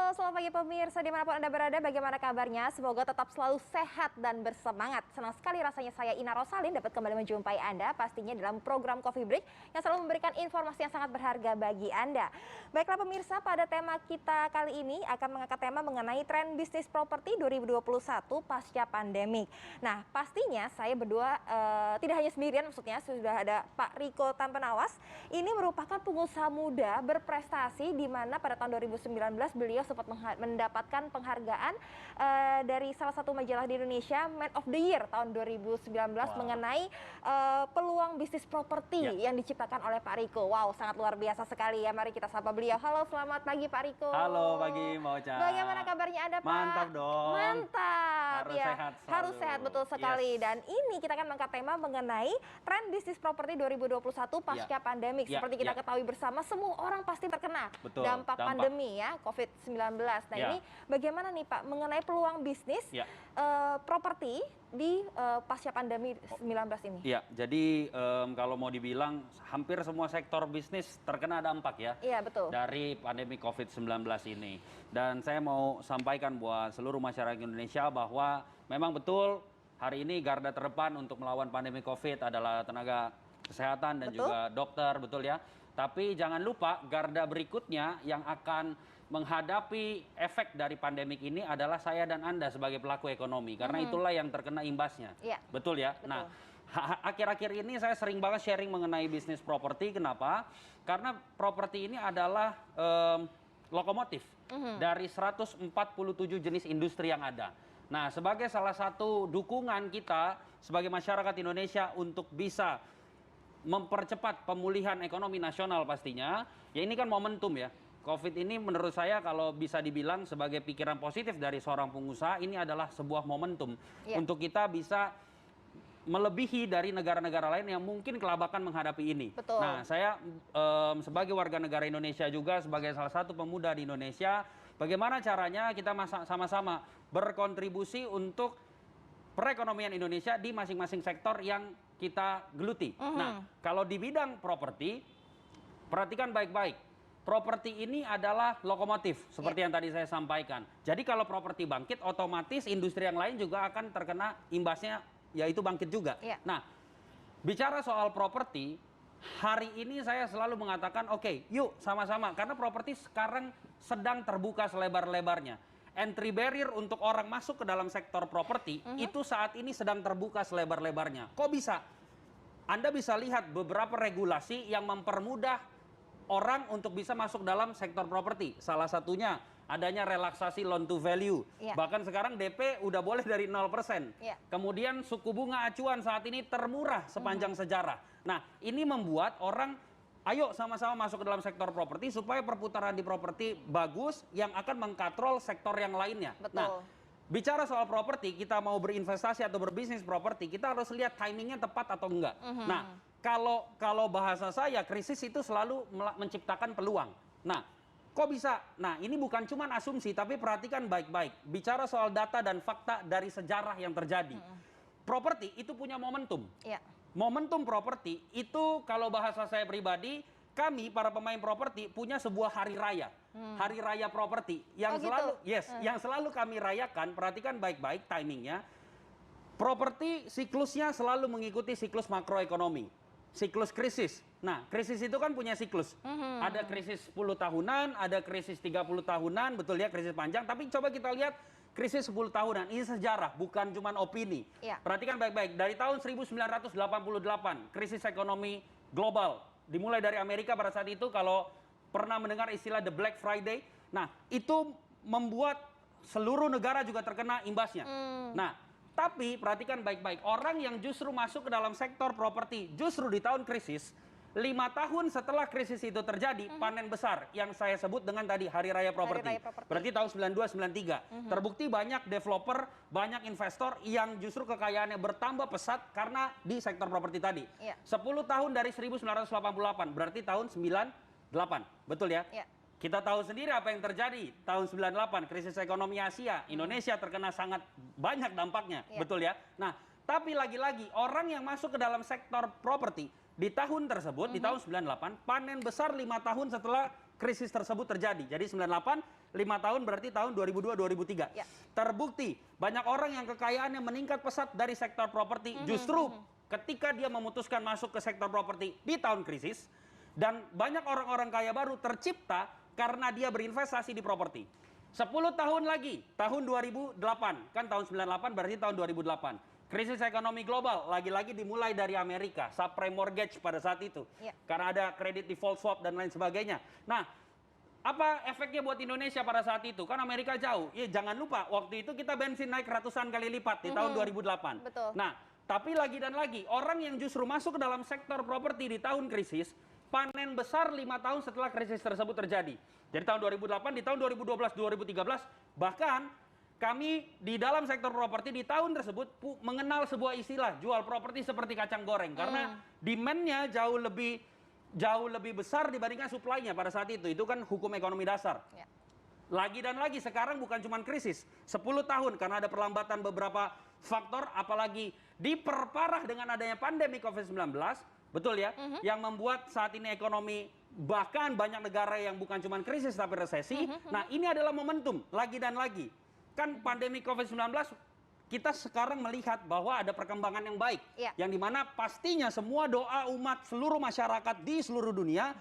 Halo, selamat pagi pemirsa dimanapun Anda berada, bagaimana kabarnya? Semoga tetap selalu sehat dan bersemangat. Senang sekali rasanya saya Ina Rosalin dapat kembali menjumpai Anda pastinya dalam program Coffee Break yang selalu memberikan informasi yang sangat berharga bagi Anda. Baiklah pemirsa, pada tema kita kali ini akan mengangkat tema mengenai tren bisnis properti 2021 pasca pandemik. Nah, pastinya saya berdua tidak hanya sendirian, maksudnya sudah ada Pak Riko Tampenawas. Ini merupakan pengusaha muda berprestasi di mana pada tahun 2019 beliau sempat mendapatkan penghargaan dari salah satu majalah di Indonesia, Man of the Year tahun 2019 mengenai peluang bisnis properti yang diciptakan oleh Pak Riko. Wow, sangat luar biasa sekali ya. Mari kita sapa beliau. Halo, selamat pagi Pak Riko. Halo pagi Mbak Ocha. Bagaimana kabarnya Anda Pak? Mantap dong. Mantap. Harus ya, sehat selalu. harus sehat betul sekali. Dan ini kita akan mengangkat tema mengenai tren bisnis properti 2021 pasca pandemik. Seperti kita ketahui bersama, semua orang pasti terkena dampak pandemi ya, COVID-19. Nah ini bagaimana nih Pak mengenai peluang bisnis properti di pasca pandemi 19 ini? Iya, jadi kalau mau dibilang hampir semua sektor bisnis terkena dampak ya. Iya, betul. Dari pandemi COVID-19 ini. Dan saya mau sampaikan buat seluruh masyarakat Indonesia bahwa memang betul hari ini garda terdepan untuk melawan pandemi COVID adalah tenaga kesehatan dan juga dokter, betul ya. Tapi jangan lupa garda berikutnya yang akan menghadapi efek dari pandemik ini adalah saya dan Anda sebagai pelaku ekonomi. Karena itulah yang terkena imbasnya. Betul ya? Betul. Nah, akhir-akhir ini saya sering banget sharing mengenai bisnis properti. Kenapa? Karena properti ini adalah lokomotif dari 147 jenis industri yang ada. Nah, sebagai salah satu dukungan kita sebagai masyarakat Indonesia untuk bisa mempercepat pemulihan ekonomi nasional pastinya, ya ini kan momentum ya. COVID ini menurut saya kalau bisa dibilang sebagai pikiran positif dari seorang pengusaha, ini adalah sebuah momentum untuk kita bisa melebihi dari negara-negara lain yang mungkin kelabakan menghadapi ini. Betul. Nah, saya sebagai warga negara Indonesia juga, sebagai salah satu pemuda di Indonesia, bagaimana caranya kita sama-sama berkontribusi untuk perekonomian Indonesia di masing-masing sektor yang kita geluti. Nah, kalau di bidang properti, perhatikan baik-baik. Properti ini adalah lokomotif, seperti yang tadi saya sampaikan. Jadi kalau properti bangkit, otomatis industri yang lain juga akan terkena imbasnya, yaitu bangkit juga. Nah, bicara soal properti, hari ini saya selalu mengatakan, oke, yuk sama-sama. Karena properti sekarang sedang terbuka selebar-lebarnya. Entry barrier untuk orang masuk ke dalam sektor properti itu saat ini sedang terbuka selebar-lebarnya. Kok bisa? Anda bisa lihat beberapa regulasi yang mempermudah orang untuk bisa masuk dalam sektor properti. Salah satunya adanya relaksasi loan to value. Bahkan sekarang DP udah boleh dari 0%. Kemudian suku bunga acuan saat ini termurah sepanjang sejarah. Nah, ini membuat orang ayo sama-sama masuk ke dalam sektor properti supaya perputaran di properti bagus yang akan mengkatrol sektor yang lainnya. Nah, bicara soal properti, kita mau berinvestasi atau berbisnis properti, kita harus lihat timingnya tepat atau enggak. Nah, kalau bahasa saya, krisis itu selalu menciptakan peluang. Nah, kok bisa? Nah, ini bukan cuma asumsi, tapi perhatikan baik-baik. Bicara soal data dan fakta dari sejarah yang terjadi. Properti itu punya momentum. Momentum properti itu kalau bahasa saya pribadi, kami para pemain properti punya sebuah hari raya. Hari raya properti yang yang selalu kami rayakan, perhatikan baik-baik timingnya. Properti siklusnya selalu mengikuti siklus makroekonomi. Siklus krisis. Nah, krisis itu kan punya siklus. Ada krisis 10 tahunan, ada krisis 30 tahunan, betul ya, krisis panjang. Tapi coba kita lihat krisis 10 tahunan, ini sejarah, bukan cuma opini. Perhatikan baik-baik, dari tahun 1988, krisis ekonomi global. Dimulai dari Amerika pada saat itu, kalau pernah mendengar istilah The Black Friday, nah itu membuat seluruh negara juga terkena imbasnya. Nah, tapi perhatikan baik-baik, orang yang justru masuk ke dalam sektor properti justru di tahun krisis, 5 tahun setelah krisis itu terjadi, panen besar yang saya sebut dengan tadi Hari Raya Properti. Berarti tahun 92-93. Terbukti banyak developer, banyak investor yang justru kekayaannya bertambah pesat karena di sektor properti tadi. 10 tahun dari 1988, berarti tahun 98. Betul ya? Kita tahu sendiri apa yang terjadi tahun 98, krisis ekonomi Asia. Indonesia terkena sangat banyak dampaknya, betul ya? Nah, tapi lagi-lagi orang yang masuk ke dalam sektor properti di tahun tersebut, di tahun 98, panen besar 5 tahun setelah krisis tersebut terjadi. Jadi 98, 5 tahun berarti tahun 2002-2003. Ya. Terbukti banyak orang yang kekayaannya meningkat pesat dari sektor properti justru ketika dia memutuskan masuk ke sektor properti di tahun krisis, dan banyak orang-orang kaya baru tercipta karena dia berinvestasi di properti. 10 tahun lagi, tahun 2008, kan tahun 98 berarti tahun 2008. Krisis ekonomi global lagi-lagi dimulai dari Amerika, subprime mortgage pada saat itu. Ya. Karena ada kredit default swap dan lain sebagainya. Nah, apa efeknya buat Indonesia pada saat itu? Kan Amerika jauh. Ya, jangan lupa waktu itu kita bensin naik ratusan kali lipat di tahun 2008. Betul. Nah, tapi lagi dan lagi orang yang justru masuk ke dalam sektor properti di tahun krisis panen besar 5 tahun setelah krisis tersebut terjadi. Jadi tahun 2008, di tahun 2012, 2013 bahkan kami di dalam sektor properti di tahun tersebut mengenal sebuah istilah jual properti seperti kacang goreng karena demand-nya jauh lebih besar dibandingkan supply-nya pada saat itu. Itu kan hukum ekonomi dasar. Ya. Lagi dan lagi sekarang bukan cuma krisis, 10 tahun karena ada perlambatan beberapa faktor, apalagi diperparah dengan adanya pandemi COVID-19, betul ya, yang membuat saat ini ekonomi bahkan banyak negara yang bukan cuma krisis tapi resesi. Nah, ini adalah momentum lagi dan lagi. Kan pandemi COVID-19 kita sekarang melihat bahwa ada perkembangan yang baik. Ya. Yang dimana pastinya semua doa umat seluruh masyarakat di seluruh dunia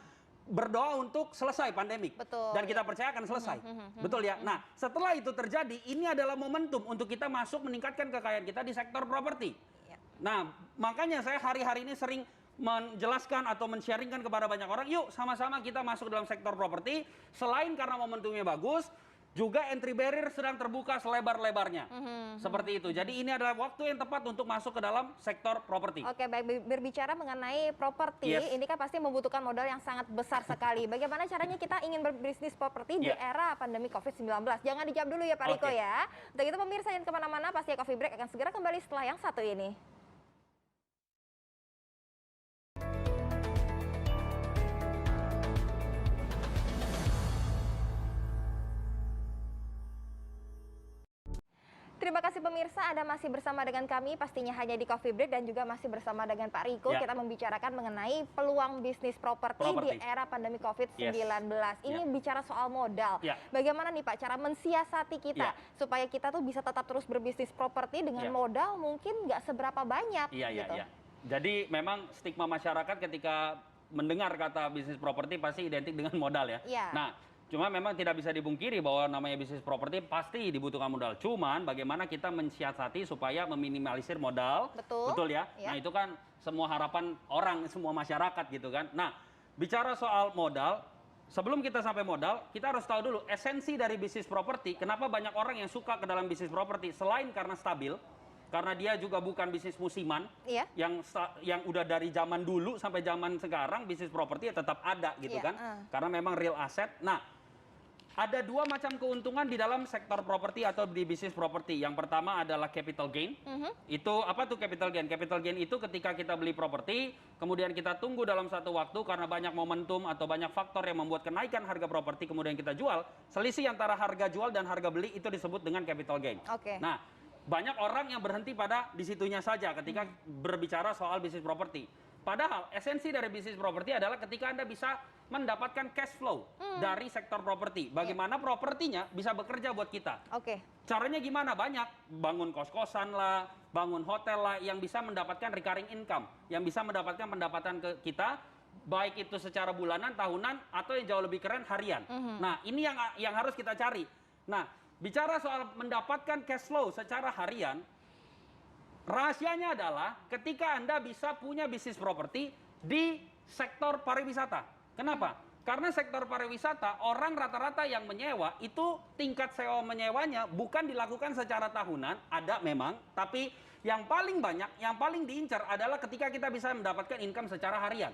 berdoa untuk selesai pandemik. Betul. Dan kita percaya akan selesai. Betul ya? Nah, setelah itu terjadi, ini adalah momentum untuk kita masuk meningkatkan kekayaan kita di sektor properti. Ya. Nah, makanya saya hari-hari ini sering menjelaskan atau men-sharingkan kepada banyak orang, yuk sama-sama kita masuk dalam sektor properti. Selain karena momentumnya bagus, juga entry barrier sedang terbuka selebar-lebarnya. Seperti itu. Jadi ini adalah waktu yang tepat untuk masuk ke dalam sektor properti. Oke, baik, berbicara mengenai properti, Yes. ini kan pasti membutuhkan modal yang sangat besar sekali. Bagaimana caranya kita ingin berbisnis properti di era pandemi COVID-19? Jangan dijawab dulu ya Pak Riko Oke. ya. Untuk itu pemirsa jangan kemana-mana, pasti Coffee Break akan segera kembali setelah yang satu ini. Terima kasih pemirsa, Anda masih bersama dengan kami pastinya hanya di Coffee Break dan juga masih bersama dengan Pak Riko. Ya. Kita membicarakan mengenai peluang bisnis properti di era pandemi COVID-19. Ini bicara soal modal. Ya. Bagaimana nih Pak cara mensiasati kita Ya. supaya kita tuh bisa tetap terus berbisnis properti dengan Ya. modal mungkin nggak seberapa banyak. Iya, iya, gitu. iya. Jadi memang stigma masyarakat ketika mendengar kata bisnis properti pasti identik dengan modal ya. Iya. Nah, cuma memang tidak bisa dipungkiri bahwa namanya bisnis properti pasti dibutuhkan modal. Cuman bagaimana kita mensiasati supaya meminimalisir modal. Betul. Ya? Ya. Nah, itu kan semua harapan orang, semua masyarakat gitu kan. Nah, bicara soal modal, sebelum kita sampai modal, kita harus tahu dulu esensi dari bisnis properti. Kenapa banyak orang yang suka ke dalam bisnis properti selain karena stabil, karena dia juga bukan bisnis musiman. Iya. Yang udah dari zaman dulu sampai zaman sekarang bisnis properti ya tetap ada gitu Iya, kan. Karena memang real asset. Nah, ada dua macam keuntungan di dalam sektor properti atau di bisnis properti. Yang pertama adalah capital gain. Itu apa tuh capital gain? Capital gain itu ketika kita beli properti, kemudian kita tunggu dalam satu waktu karena banyak momentum atau banyak faktor yang membuat kenaikan harga properti, kemudian kita jual. Selisih antara harga jual dan harga beli itu disebut dengan capital gain. Oke. Nah, banyak orang yang berhenti pada disitunya saja ketika berbicara soal bisnis properti. Padahal esensi dari bisnis properti adalah ketika Anda bisa mendapatkan cash flow dari sektor properti. Bagaimana propertinya bisa bekerja buat kita. Oke. Caranya gimana? Banyak. Bangun kos-kosan lah, bangun hotel lah, yang bisa mendapatkan recurring income. Yang bisa mendapatkan pendapatan ke kita, baik itu secara bulanan, tahunan, atau yang jauh lebih keren harian. Nah, ini yang harus kita cari. Nah, bicara soal mendapatkan cash flow secara harian, rahasianya adalah ketika Anda bisa punya bisnis properti di sektor pariwisata. Kenapa? Karena sektor pariwisata, orang rata-rata yang menyewa, itu tingkat sewa menyewanya bukan dilakukan secara tahunan, ada memang, tapi yang paling banyak, yang paling diincar adalah ketika kita bisa mendapatkan income secara harian.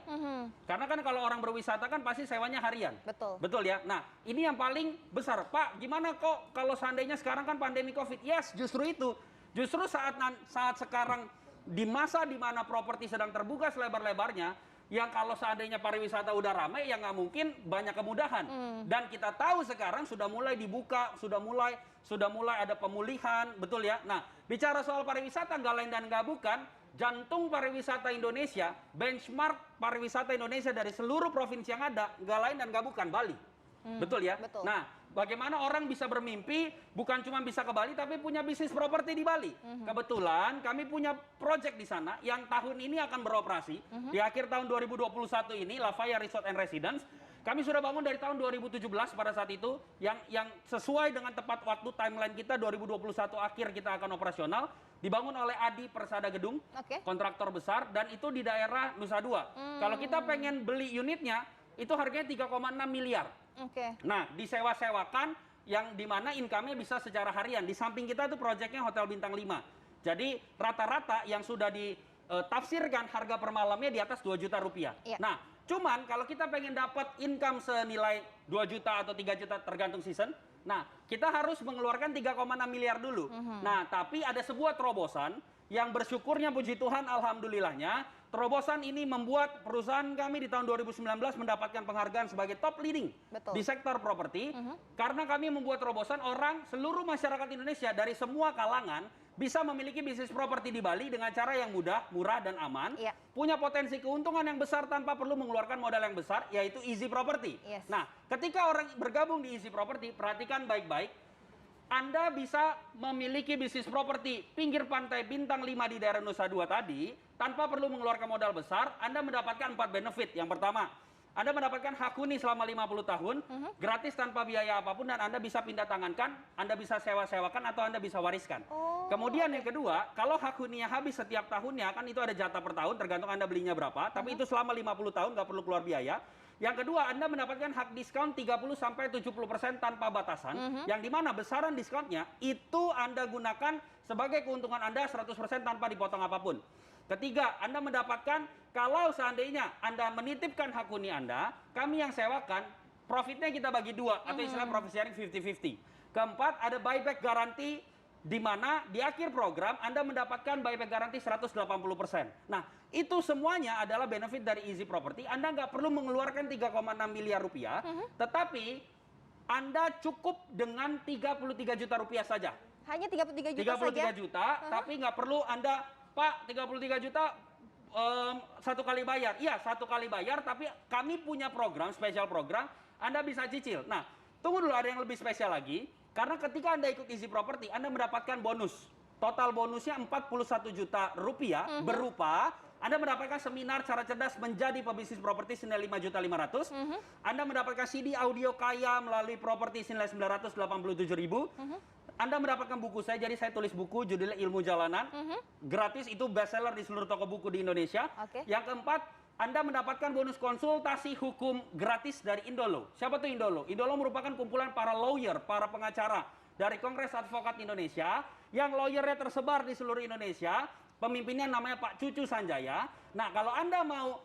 Karena kan kalau orang berwisata kan pasti sewanya harian. Betul. Betul ya? Nah, ini yang paling besar. Pak, gimana kok kalau seandainya sekarang kan pandemi COVID? Yes, justru itu. Justru saat sekarang di masa di mana properti sedang terbuka selebar-lebarnya, yang kalau seandainya pariwisata udah ramai, ya nggak mungkin banyak kemudahan. Dan kita tahu sekarang sudah mulai dibuka, sudah mulai ada pemulihan, betul ya? Nah, bicara soal pariwisata nggak lain dan nggak bukan, jantung pariwisata Indonesia, benchmark pariwisata Indonesia dari seluruh provinsi yang ada, nggak lain dan nggak bukan Bali. Betul ya? betul. Nah, bagaimana orang bisa bermimpi bukan cuma bisa ke Bali tapi punya bisnis properti di Bali. Kebetulan kami punya project di sana yang tahun ini akan beroperasi di akhir tahun 2021 ini, Lafaya Resort and Residence. Kami sudah bangun dari tahun 2017 pada saat itu yang sesuai dengan tepat waktu timeline kita 2021 akhir kita akan operasional, dibangun oleh Adi Persada Gedung, kontraktor besar, dan itu di daerah Nusa Dua. Kalau kita pengen beli unitnya itu harganya 3,6 miliar. Nah, disewa-sewakan yang dimana income-nya bisa secara harian. Di samping kita itu proyeknya Hotel Bintang 5. Jadi rata-rata yang sudah ditafsirkan harga per malamnya di atas 2 juta rupiah. Nah, cuman kalau kita pengen dapat income senilai 2 juta atau 3 juta tergantung season, nah kita harus mengeluarkan 3,6 miliar dulu. Nah, tapi ada sebuah terobosan yang bersyukurnya puji Tuhan alhamdulillahnya, terobosan ini membuat perusahaan kami di tahun 2019 mendapatkan penghargaan sebagai top leading di sektor properti. Karena kami membuat terobosan seluruh masyarakat Indonesia dari semua kalangan bisa memiliki bisnis properti di Bali dengan cara yang mudah, murah, dan aman. Punya potensi keuntungan yang besar tanpa perlu mengeluarkan modal yang besar, yaitu Easy Property. Nah, ketika orang bergabung di Easy Property, perhatikan baik-baik, Anda bisa memiliki bisnis properti pinggir pantai Bintang 5 di daerah Nusa Dua tadi, tanpa perlu mengeluarkan modal besar. Anda mendapatkan 4 benefit. Yang pertama, Anda mendapatkan hak huni selama 50 tahun, gratis tanpa biaya apapun, dan Anda bisa pindah tangankan, Anda bisa sewa-sewakan, atau Anda bisa wariskan. Kemudian yang kedua, kalau hak huninya habis setiap tahunnya, kan itu ada jatah per tahun, tergantung Anda belinya berapa, tapi itu selama 50 tahun, nggak perlu keluar biaya. Yang kedua, Anda mendapatkan hak diskon 30-70% tanpa batasan, yang dimana besaran diskonnya, itu Anda gunakan sebagai keuntungan Anda 100% tanpa dipotong apapun. Ketiga, Anda mendapatkan kalau seandainya Anda menitipkan hak huni Anda, kami yang sewakan, profitnya kita bagi dua, atau istilah profit sharing 50-50. Keempat, ada buyback garanti, di mana di akhir program Anda mendapatkan buyback garanti 180%. Nah, itu semuanya adalah benefit dari Easy Property. Anda nggak perlu mengeluarkan 3,6 miliar rupiah, tetapi Anda cukup dengan 33 juta rupiah saja. Hanya 33 juta 33 saja? juta, tapi nggak perlu Anda, Pak, 33 juta satu kali bayar. Iya, satu kali bayar, tapi kami punya program, spesial program, Anda bisa cicil. Nah, tunggu dulu, ada yang lebih spesial lagi. Karena ketika Anda ikut Easy Property, Anda mendapatkan bonus. Total bonusnya 41 juta rupiah, berupa Anda mendapatkan seminar cara cerdas menjadi pebisnis properti senilai 5.500.000. Anda mendapatkan CD audio kaya melalui properti senilai 987.000. Anda mendapatkan buku saya, jadi saya tulis buku judulnya Ilmu Jalanan. Gratis, itu bestseller di seluruh toko buku di Indonesia. Yang keempat, Anda mendapatkan bonus konsultasi hukum gratis dari Indolo. Siapa tuh Indolo? Indolo merupakan kumpulan para lawyer, para pengacara dari Kongres Advokat Indonesia, yang lawyernya tersebar di seluruh Indonesia. Pemimpinnya namanya Pak Cucu Sanjaya. Nah, kalau Anda mau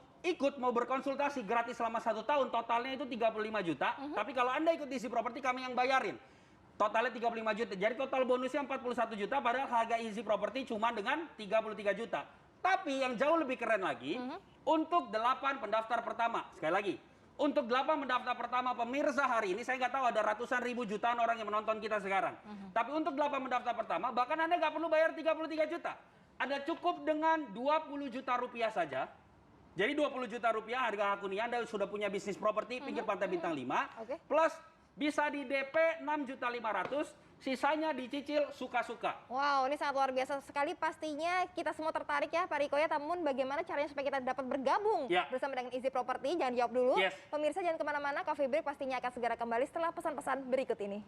berkonsultasi gratis selama 1 tahun, totalnya itu 35 juta. Tapi kalau Anda ikut Easy Property, kami yang bayarin. Totalnya 35 juta. Jadi total bonusnya 41 juta, padahal harga Easy Property cuma dengan 33 juta. Tapi yang jauh lebih keren lagi, untuk 8 pendaftar pertama, sekali lagi, untuk 8 pendaftar pertama pemirsa hari ini, saya nggak tahu ada ratusan ribu jutaan orang yang menonton kita sekarang. Tapi untuk 8 pendaftar pertama, bahkan Anda nggak perlu bayar 33 juta. Anda cukup dengan 20 juta rupiah saja. Jadi 20 juta rupiah harga hak huni Anda sudah punya bisnis properti pinggir pantai Bintang 5, plus bisa di DP 6.500.000, sisanya dicicil suka-suka. Wow, ini sangat luar biasa sekali. Pastinya kita semua tertarik ya Pak Riko ya. Namun bagaimana caranya supaya kita dapat bergabung bersama dengan Easy Property? Jangan jawab dulu. Pemirsa jangan kemana-mana, Coffee Break pastinya akan segera kembali setelah pesan-pesan berikut ini.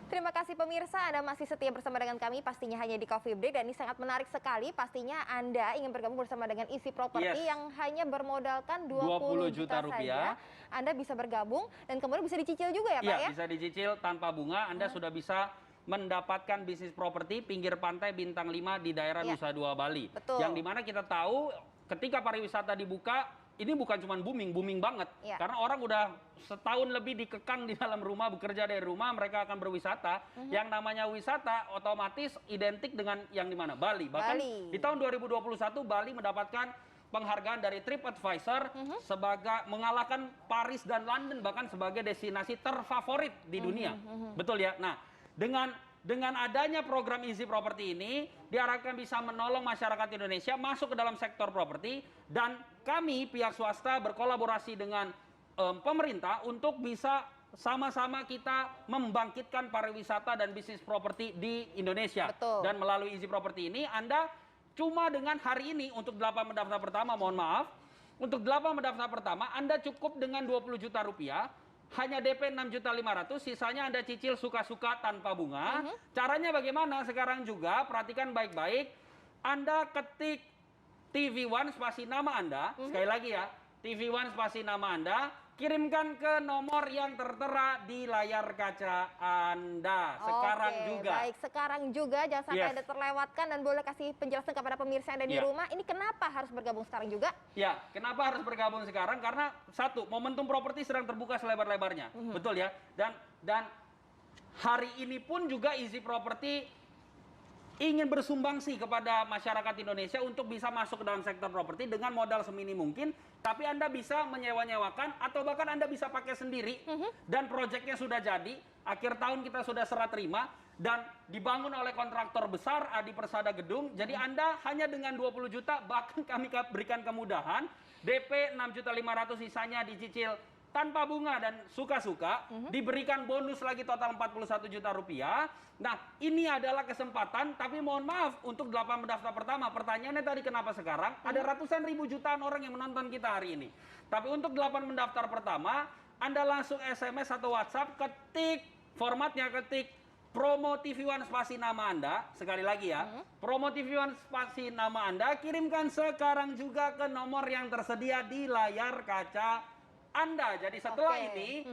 Terima kasih pemirsa, Anda masih setia bersama dengan kami pastinya hanya di Coffee Break, dan ini sangat menarik sekali. Pastinya Anda ingin bergabung bersama dengan Easy Property yang hanya bermodalkan 20 juta rupiah. Anda bisa bergabung dan kemudian bisa dicicil juga ya Pak ya? Bisa dicicil tanpa bunga. Anda sudah bisa mendapatkan bisnis properti pinggir pantai Bintang 5 di daerah Nusa Dua, Bali. Yang dimana kita tahu ketika pariwisata dibuka, ini bukan cuma booming banget. Karena orang udah setahun lebih dikekang di dalam rumah, bekerja dari rumah, mereka akan berwisata. Yang namanya wisata otomatis identik dengan yang di mana? Bali. Bahkan di tahun 2021 Bali mendapatkan penghargaan dari TripAdvisor sebagai mengalahkan Paris dan London bahkan sebagai destinasi terfavorit di dunia. Betul ya? Nah, dengan adanya program Easy Property ini diharapkan bisa menolong masyarakat Indonesia masuk ke dalam sektor properti, dan kami pihak swasta berkolaborasi dengan pemerintah untuk bisa sama-sama kita membangkitkan pariwisata dan bisnis properti di Indonesia. Betul. Dan melalui Easy Property ini Anda cuma dengan hari ini untuk 8 pendaftar pertama, mohon maaf, untuk 8 pendaftar pertama Anda cukup dengan 20 juta rupiah, hanya DP 6.500.000, sisanya Anda cicil suka-suka tanpa bunga. Caranya bagaimana? Sekarang juga perhatikan baik-baik, Anda ketik TV One spasi nama Anda, sekali lagi ya, TV One spasi nama Anda, kirimkan ke nomor yang tertera di layar kaca Anda sekarang Oke, juga. Baik, sekarang juga jangan sampai Yes. Anda terlewatkan, dan boleh kasih penjelasan kepada pemirsa yang ada di Ya. rumah, ini kenapa harus bergabung sekarang juga? Ya, kenapa harus bergabung sekarang? Karena satu, momentum properti sedang terbuka selebar-lebarnya, betul ya. Dan hari ini pun juga Easy Property ingin bersumbangsi kepada masyarakat Indonesia untuk bisa masuk ke dalam sektor properti dengan modal semini mungkin, tapi Anda bisa menyewa-nyewakan atau bahkan Anda bisa pakai sendiri, dan proyeknya sudah jadi, akhir tahun kita sudah serah terima, dan dibangun oleh kontraktor besar Adi Persada Gedung. Jadi Anda hanya dengan 20 juta, bahkan kami berikan kemudahan, DP 6.500.000, sisanya dicicil tanpa bunga dan suka-suka, diberikan bonus lagi total 41 juta rupiah. Nah, ini adalah kesempatan, tapi mohon maaf, untuk 8 pendaftar pertama, pertanyaannya tadi kenapa sekarang? Ada ratusan ribu jutaan orang yang menonton kita hari ini. Tapi untuk 8 pendaftar pertama, Anda langsung SMS atau WhatsApp, ketik, formatnya ketik, promo TV One spasi nama Anda, sekali lagi ya, promo TV One spasi nama Anda, kirimkan sekarang juga ke nomor yang tersedia di layar kaca Anda. Jadi setelah ini,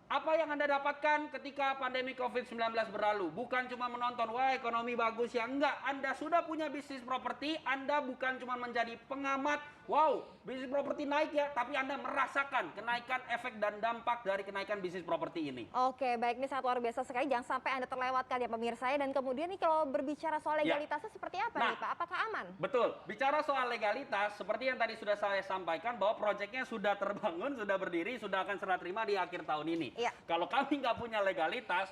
apa yang Anda dapatkan ketika pandemi COVID-19 berlalu? Bukan cuma menonton, wah ekonomi bagus ya. Enggak, Anda sudah punya bisnis properti, Anda bukan cuma menjadi pengamat, wow, bisnis properti naik ya, tapi Anda merasakan kenaikan efek dan dampak dari kenaikan bisnis properti ini. Oke, baik, ini sangat luar biasa sekali. Jangan sampai Anda terlewatkan ya pemirsa ya. Dan kemudian nih kalau berbicara soal legalitasnya seperti apa nih Pak? Apakah aman? Betul. Bicara soal legalitas, seperti yang tadi sudah saya sampaikan bahwa proyeknya sudah terbangun, sudah berdiri, sudah akan serah terima di akhir tahun ini. Iya. Kalau kami nggak punya legalitas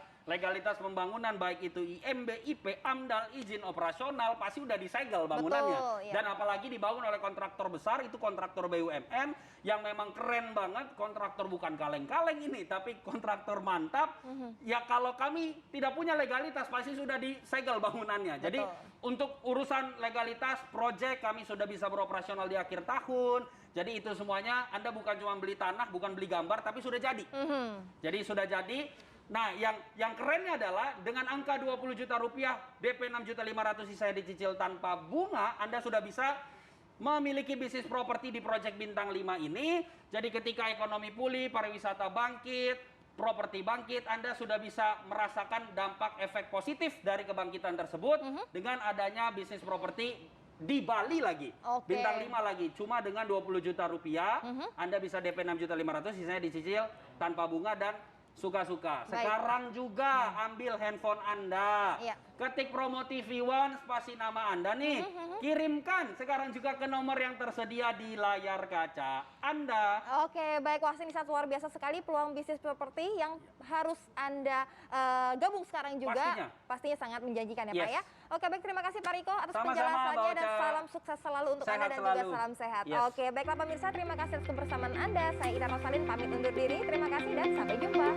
pembangunan baik itu IMB, IP, AMDAL, izin operasional, pasti udah disegel bangunannya. Betul, iya. Dan apalagi dibangun oleh kontraktor besar, itu kontraktor BUMN yang memang keren banget, kontraktor bukan kaleng-kaleng ini, tapi kontraktor mantap. Ya kalau kami tidak punya legalitas, pasti sudah disegel bangunannya. Jadi untuk urusan legalitas proyek kami sudah bisa beroperasional di akhir tahun. Jadi itu semuanya Anda bukan cuma beli tanah, bukan beli gambar, tapi sudah jadi. Jadi sudah jadi. Nah, yang kerennya adalah dengan angka 20 juta rupiah, DP 6.500.000, sisanya dicicil tanpa bunga, Anda sudah bisa memiliki bisnis properti di proyek Bintang 5 ini. Jadi ketika ekonomi pulih, pariwisata bangkit, properti bangkit, Anda sudah bisa merasakan dampak efek positif dari kebangkitan tersebut dengan adanya bisnis properti di Bali lagi. Bintang 5 lagi, cuma dengan 20 juta rupiah, Anda bisa DP 6.500.000, sisanya dicicil tanpa bunga dan suka-suka. Sekarang juga ambil handphone Anda, ketik promo TV One spasi nama Anda nih, kirimkan sekarang juga ke nomor yang tersedia di layar kaca Anda. Oke, baik, wah ini sangat luar biasa sekali peluang bisnis properti yang harus Anda gabung sekarang juga. Pastinya sangat menjanjikan ya Pak ya. Oke, baik, terima kasih Pak Riko atas penjelasannya dan salam sukses selalu untuk Anda dan juga salam sehat. Oke, baiklah pemirsa, terima kasih atas kebersamaan Anda. Saya Ina Rosalin pamit undur diri. Terima kasih dan sampai jumpa.